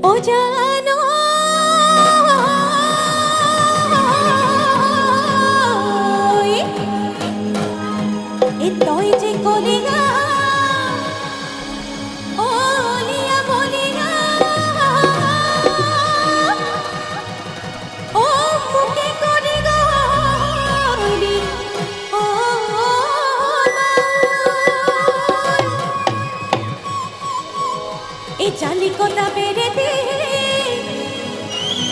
ओ जानो ए तोय जे कोलिगा ओ लिया बोलिगा ओ मुके कोलिगा ओ ए जाली कोता बेरे दे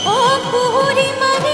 ओ पूरी मारी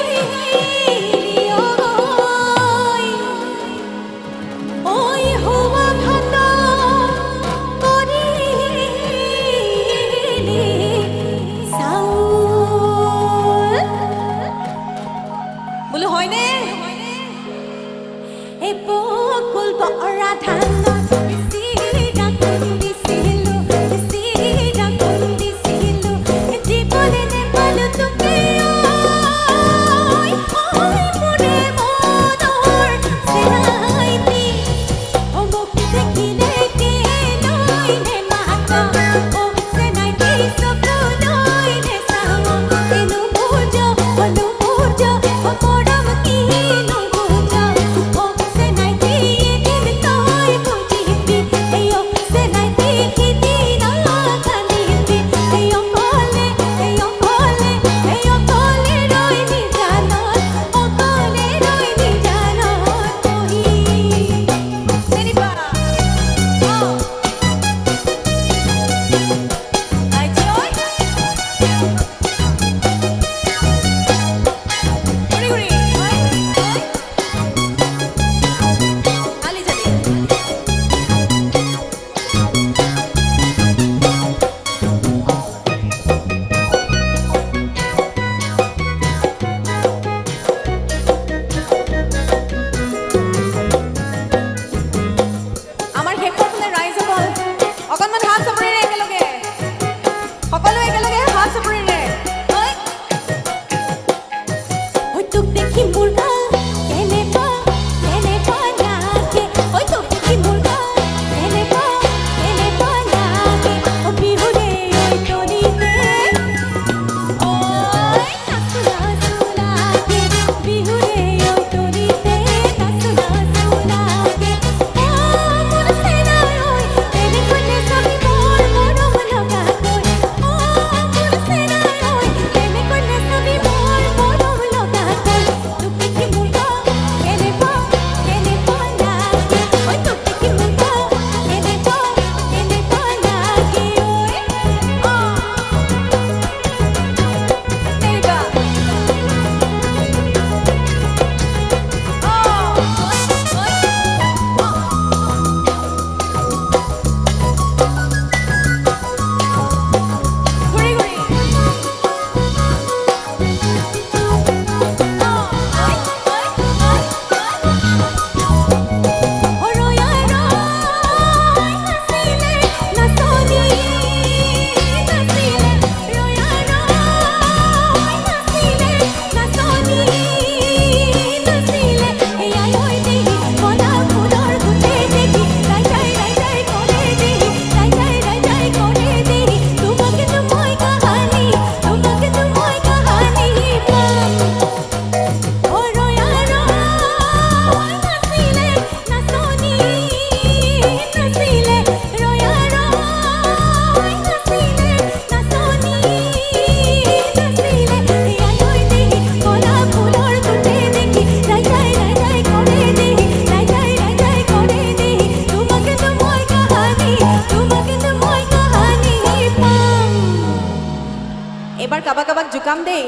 এবাৰ কাবাক কাবাক জুকাম দেই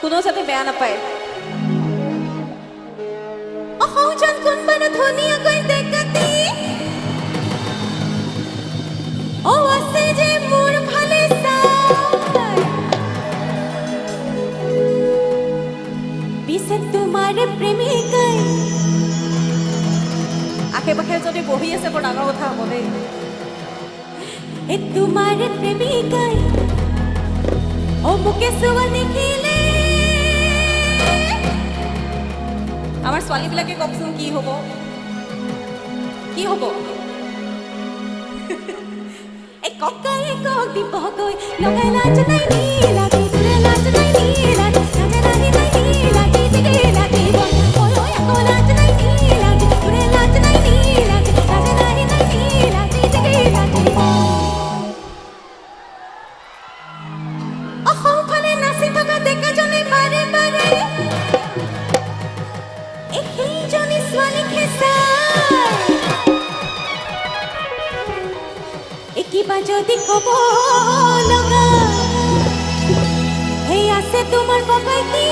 কোনো সাথে বেয়া নাপায় অহজন কোনবানো ধনিয়া কই দেখাতি ও আছে যে মোর ভালে সাই বিসে তোমার প্রেমিকাই আকে পাখে যদি বহি আছে বৰ ডাঙৰ কথা হ'ব দেই এ তোমাৰ প্ৰেমিকাই ও মুকে সুৱা দেখিলে আমাৰ ছোৱালীবিলাকে ককচোন কি হ'ব কি হ'ব এ ককাই কক দিবকৈ লগাই লাজ নাই নীলাতি তোৰে লাজ নাই নীলাতি লাজ নাই নীলাতি দিগে লাগিব ঐ আকৌ লাজ নাই নীলাতি তোৰে লাজ নাই নীলাতি লাজ নাই নীলাতি দিগে লাগিব অসমফালে নাচি থকা ডেকাজনী বাৰে বাৰে এইজনী ছোৱালী খেঁচাই কিবা যদি কব লগা সেই আছে তোমাৰ বগাইতি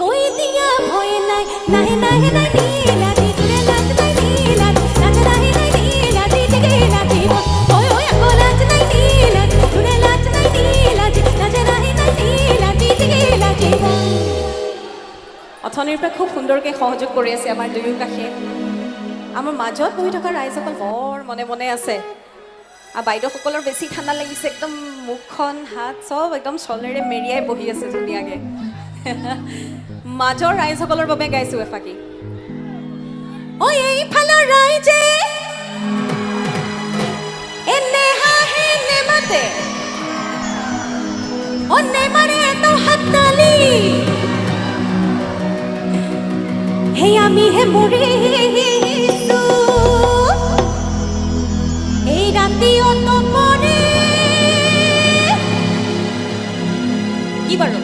কৈ দিয়া ভয় নাই নাহে নাহে নাই নীলাতি তোৰে লাজ নাই নীলাতি লাজ নাহে নাই নীলাতি দিগে লাগিব ঐ আকৌ লাজ নাই নীলাতি তোৰে লাজ নাই নীলাতি লাজ নাহে নাই নীলাতি দিগে লাগিব অথনিৰ পৰা খুব সুন্দৰকৈ সহযোগ কৰি আছে আমাৰ দুয়ো কাষে আমাৰ মাজত বহি থকা ৰাইজসকল বৰ মনে মনে আছে আৰু বাইদেউসকলৰ বেছি ঠাণ্ডা লাগিছে একদম মুখখন হাত চব একদম চলেৰে মেৰিয়াই বহি আছে ধুনীয়াকৈ মাজৰ ৰাইজসকলৰ বাবে গাইছোঁ এফাকি ঐ এইফালৰ ৰাইজে এনে হাঁহে নেমাতে নেমাৰে এটা হাততালি সেই আমিহে মৰিছো এই ৰাতি অতপৰে কি বাৰু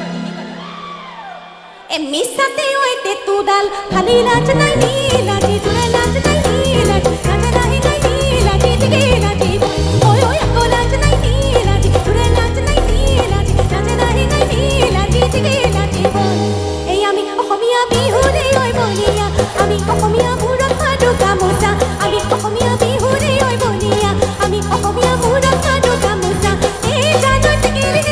মিছাতে ঐ তেতুডাল ফালি লাজ নাই নীলাতি তোৰে লাজ নাই নীলাতি লাজ নাই নীলাতি দিগে লাগিব ঐ আকৌ লাজ নাই নীলাতি তোৰে লাজ নাই নীলাতি লাজ নাই নীলাতি দিগে লাগিব এই আমি অসমীয়া বিহুৰে ঐ বলিয়া আমি অসমীয়া মূৰত সাধু গামোচা আমি অসমীয়া বিহুৰে ঐ বলিয়া আমি অসমীয়া মূৰত সাধু গামোচা এই জানৈ টেকেলি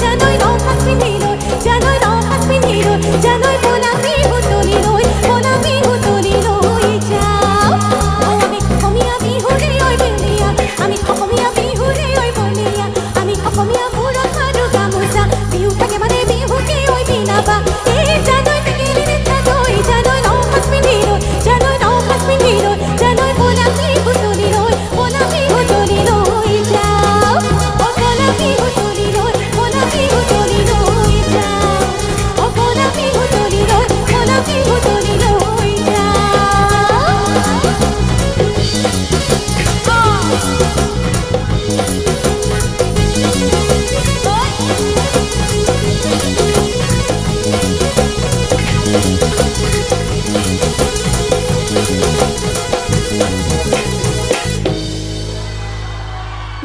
জানৈ ৰসাজ পিন্ধি লৈ জানৈ ৰসাজ পিন্ধি লৈ জানৈ বোলা বিহু তুলি লৈ যাওঁ আমি অসমীয়া বিহুৰে ঐ বলিয়া আমি অসমীয়া বিহুৰে ঐ বলিয়া আমি অসমীয়া মূৰত সাধু গামোচা বিহু থাকে মানে বিহুকে ঐ বিনাবা এই জানৈ টেকেলি জানৈ ৰসাজ পিন্ধি লৈ জানৈ ৰসাজ পিন্ধি লৈ জানৈ বোলা বিহু তুলি লৈ যাওঁ বোলা বিহু তুলি লৈ যাওঁ বোলা বিহু তুলি লৈ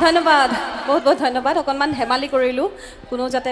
ধন্যবাদ বহুত বহুত ধন্যবাদ অকণমান ধেমালি কৰিলোঁ কোনো যাতে